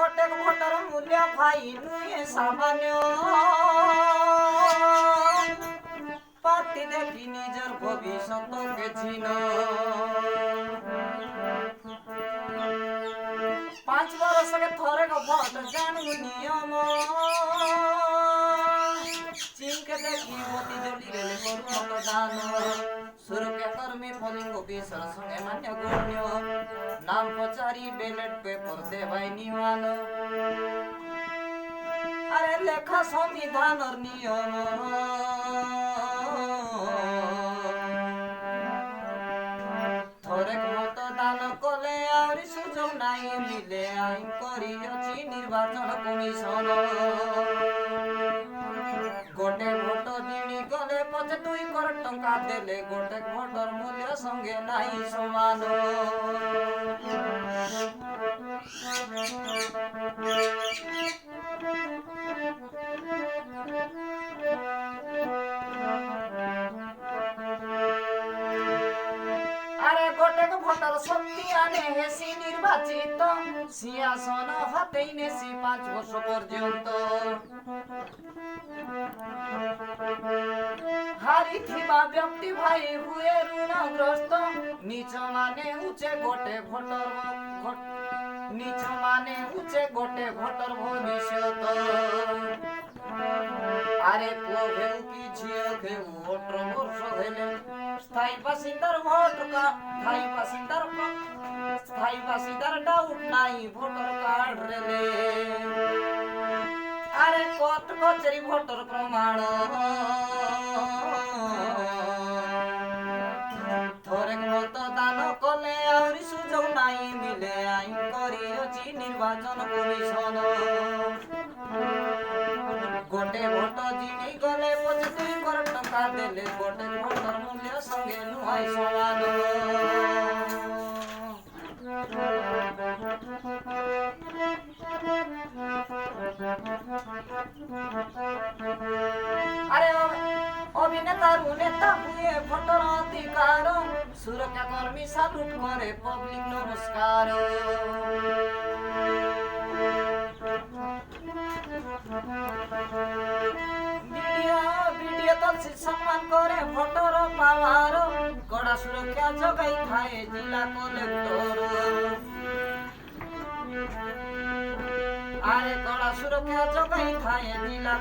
गोटे भोटर मूल्य भाई नुए सामान्य पार्टी देखी निजर भविष्य के चिन्ह 5 वर्ष के थोड़े को भोट जानू नियम चीन के देखी मोती जली रे करू मतदान सुरक्षा कर्मी पोलिंग ऑफिसर संगे मान्य गण्य नाम पचारी बैलेट पेपर दे भाई निवान अरे लेखा संविधान और नियम थोड़े मतदान कले और सुযোগ নাই मिले आईन करी अछि निर्वाचन कमिशन गोटे भोट दिनी गले 2 करोड़ टंका देले गोटे भोटर मूल्य संगे नाही समान अरे गोटे भोटर शक्ति आने हेसी निर्वाचित सिंहासन हातेई नेसी 5 वर्ष पर्यंत हारी थिबा व्यक्ति भाई हुए ऋणग्रस्त नीच माने उच्चे गोटे भोटर नीच माने उच्चे गोटे भोटर भविष्यत अरे पुओ घेऊ की झियो घेऊ 18 वर्ष हेले स्थायी बासिंदार भोट का स्थायी बासिंदार डाउट नाही भोटर कार्ड रेले अरे कोर्ट कचेरी भोटर प्रमाण थोड़े मतदान कले और सुযোগ নাই मिले आईन करी अछि निर्वाचन कमिशन गोटे भोट जिनी गले 25 करोड़ टंका देले गोटे भोटर मूल्य संगे नुहाई समान अरे अभिनेता नेता हुए भोटर अधिकार सुरक्षा कर्मी सालूट करे पब्लिक नमस्कार वीडियो दल से सम्मान करे भोटर पावर कड़ा सुरक्षा जगाई थाए जिला कलेक्टर अरे कड़ा सुरक्षा जगाई थाए जिला